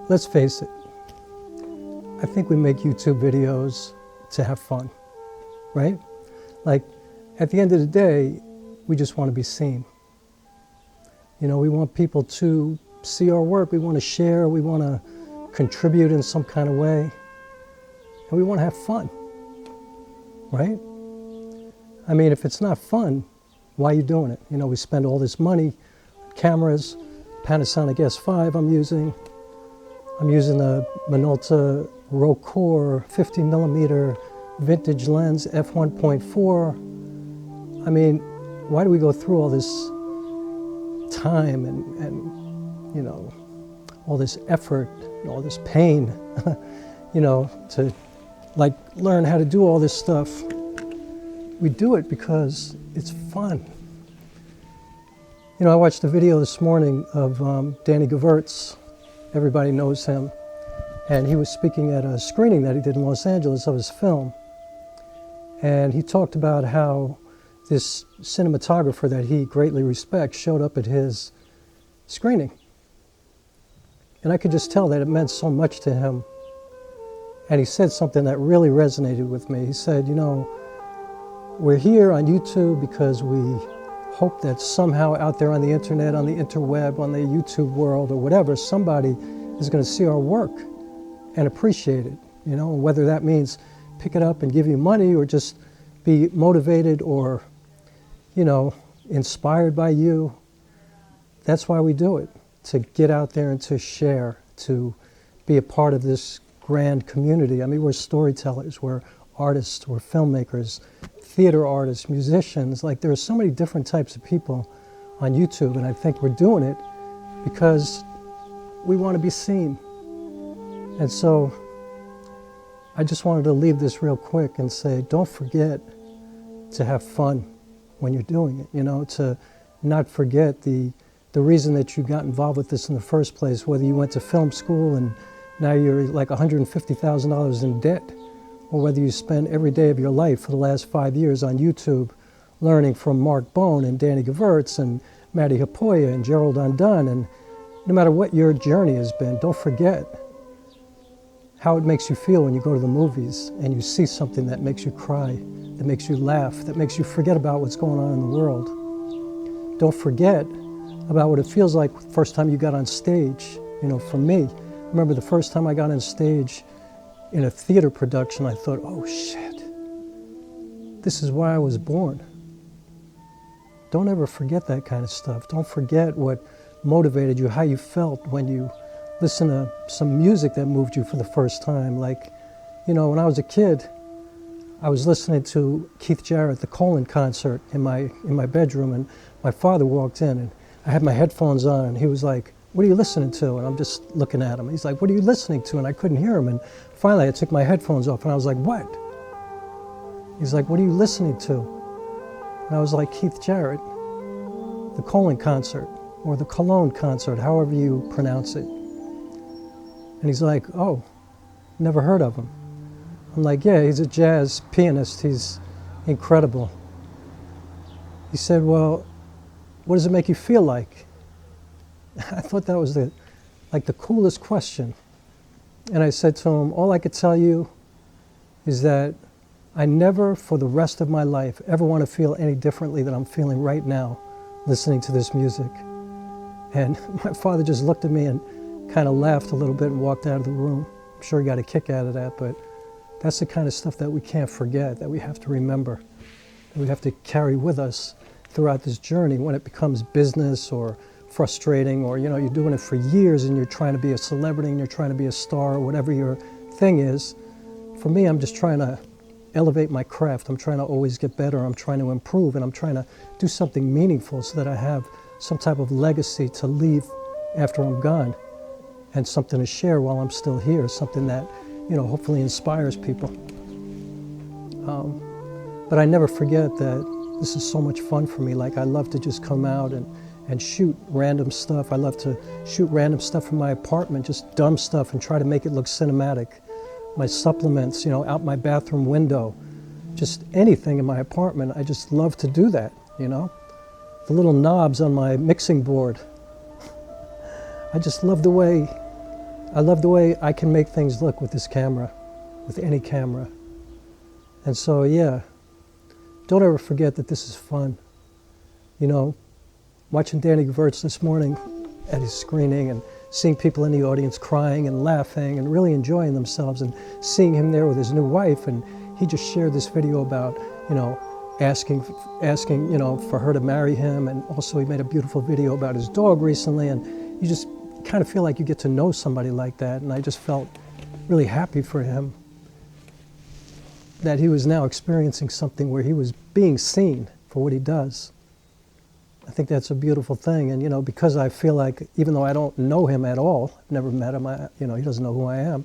let's face it, I think we make YouTube videos to have fun, right? Like, at the end of the day, we just want to be seen. You know, we want people to see our work, we want to share, we want to contribute in some kind of way, and we want to have fun, right? I mean, if it's not fun, why are you doing it? You know, we spend all this money, cameras, Panasonic S5 I'm using a Minolta Rokkor 50mm vintage lens f1.4. I mean, why do we go through all this time and you know, all this effort, and all this pain, you know, to like learn how to do all this stuff? We do it because it's fun. You know, I watched a video this morning of Danny Gewirtz. Everybody knows him. And he was speaking at a screening that he did in Los Angeles of his film. And he talked about how this cinematographer that he greatly respects showed up at his screening. And I could just tell that it meant so much to him. And he said something that really resonated with me. He said, you know, we're here on YouTube because we hope that somehow out there on the internet, on the interweb, on the YouTube world or whatever, somebody is going to see our work and appreciate it, you know, whether that means pick it up and give you money or just be motivated or, you know, inspired by you. That's why we do it, to get out there and to share, to be a part of this grand community. I mean, we're storytellers, we're artists, we're filmmakers, theater artists, musicians. Like, there are so many different types of people on YouTube, and I think we're doing it because we want to be seen. And so I just wanted to leave this real quick and say, don't forget to have fun when you're doing it, you know, to not forget the reason that you got involved with this in the first place, whether you went to film school and now you're like $150,000 in debt, or whether you spend every day of your life for the last 5 years on YouTube learning from Mark Bone and Danny Gewirtz and Matty Hapoya and Gerald Undone. And no matter what your journey has been, don't forget how it makes you feel when you go to the movies and you see something that makes you cry, that makes you laugh, that makes you forget about what's going on in the world. Don't forget about what it feels like the first time you got on stage. You know, for me, I remember the first time I got on stage in a theater production, I thought, oh shit, this is why I was born. Don't ever forget that kind of stuff. Don't forget what motivated you, how you felt when you listened to some music that moved you for the first time. Like, you know, when I was a kid, I was listening to Keith Jarrett, the Colon concert in my bedroom, and my father walked in and I had my headphones on and he was like, what are you listening to? And I'm just looking at him. He's like, what are you listening to? And I couldn't hear him. And finally I took my headphones off and I was like, what? He's like, what are you listening to? And I was like, Keith Jarrett, the Colon concert, or the Cologne concert, however you pronounce it. And he's like, oh, never heard of him. I'm like, yeah, he's a jazz pianist. He's incredible. He said, well, what does it make you feel like? I thought that was the coolest question. And I said to him, all I could tell you is that I never, for the rest of my life, ever want to feel any differently than I'm feeling right now listening to this music. And my father just looked at me and kind of laughed a little bit and walked out of the room. I'm sure he got a kick out of that, but that's the kind of stuff that we can't forget, that we have to remember, that we have to carry with us throughout this journey when it becomes business or frustrating, or, you know, you're doing it for years and you're trying to be a celebrity and you're trying to be a star or whatever your thing is. For me, I'm just trying to elevate my craft. I'm trying to always get better. I'm trying to improve, and I'm trying to do something meaningful so that I have some type of legacy to leave after I'm gone, and something to share while I'm still here, something that, you know, hopefully inspires people. But I never forget that this is so much fun for me. Like, I love to just come out and shoot random stuff. I love to shoot random stuff from my apartment, just dumb stuff, and try to make it look cinematic. My supplements, you know, out my bathroom window, just anything in my apartment. I just love to do that, you know. The little knobs on my mixing board. I just love the way I love the way I can make things look with this camera, with any camera. And so, yeah, don't ever forget that this is fun. You know, watching Danny Gewurz this morning at his screening and seeing people in the audience crying and laughing and really enjoying themselves, and seeing him there with his new wife, and he just shared this video about, you know, asking, you know, for her to marry him, and also he made a beautiful video about his dog recently, and you just kind of feel like you get to know somebody like that, and I just felt really happy for him that he was now experiencing something where he was being seen for what he does. I think that's a beautiful thing, and you know, because I feel like, even though I don't know him at all, I've never met him, you know, he doesn't know who I am,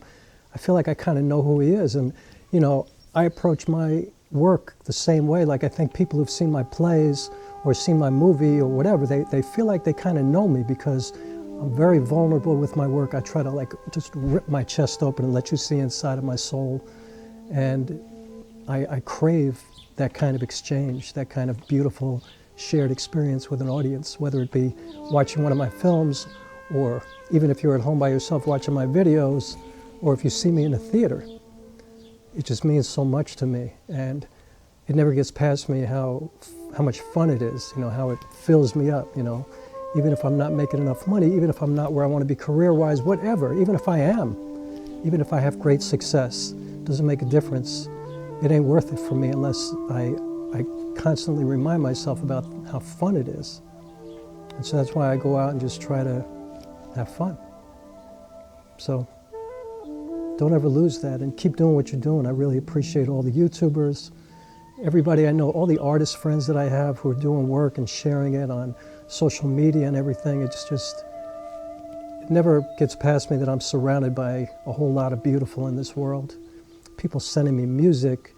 I feel like I kind of know who he is, and you know, I approach my work the same way. Like, I think people who've seen my plays or seen my movie or whatever, they feel like they kind of know me, because I'm very vulnerable with my work. I try to like just rip my chest open and let you see inside of my soul, and I crave that kind of exchange, that kind of beautiful shared experience with an audience, whether it be watching one of my films, or even if you're at home by yourself watching my videos, or if you see me in a theater. It just means so much to me, and it never gets past me how much fun it is, you know, how it fills me up, you know, even if I'm not making enough money, even if I'm not where I want to be career-wise, whatever, even if I am, even if I have great success, doesn't make a difference. It ain't worth it for me unless I constantly remind myself about how fun it is. And so that's why I go out and just try to have fun. So don't ever lose that, and keep doing what you're doing. I really appreciate all the YouTubers, everybody I know, all the artist friends that I have who are doing work and sharing it on social media and everything. It's just, it never gets past me that I'm surrounded by a whole lot of beautiful in this world. People sending me music.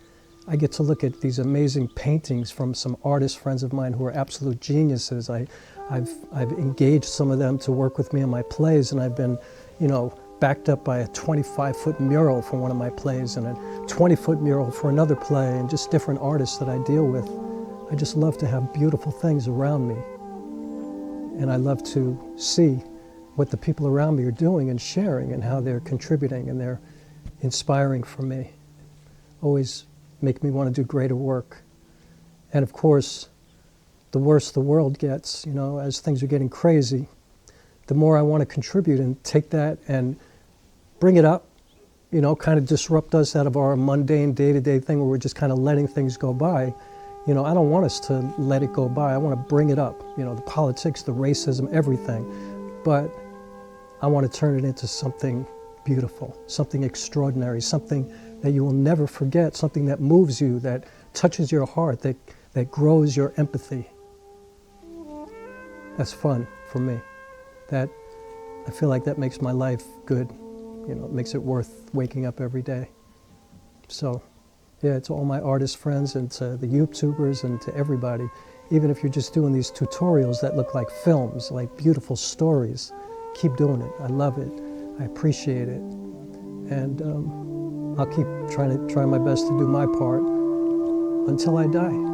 I get to look at these amazing paintings from some artist friends of mine who are absolute geniuses. I've engaged some of them to work with me on my plays, and I've been, you know, backed up by a 25-foot mural for one of my plays and a 20-foot mural for another play, and just different artists that I deal with. I just love to have beautiful things around me, and I love to see what the people around me are doing and sharing, and how they're contributing, and they're inspiring for me. Always make me want to do greater work. And of course, the worse the world gets, you know, as things are getting crazy, the more I want to contribute and take that and bring it up, you know, kind of disrupt us out of our mundane day-to-day thing where we're just kind of letting things go by. You know, I don't want us to let it go by. I want to bring it up, you know, the politics, the racism, everything. But I want to turn it into something beautiful, something extraordinary, something that you will never forget, something that moves you, that touches your heart, that grows your empathy. That's fun for me. That, I feel like that makes my life good. You know, it makes it worth waking up every day. So, yeah, to all my artist friends and to the YouTubers and to everybody, even if you're just doing these tutorials that look like films, like beautiful stories, keep doing it. I love it. I appreciate it. And I'll keep trying my best to do my part until I die.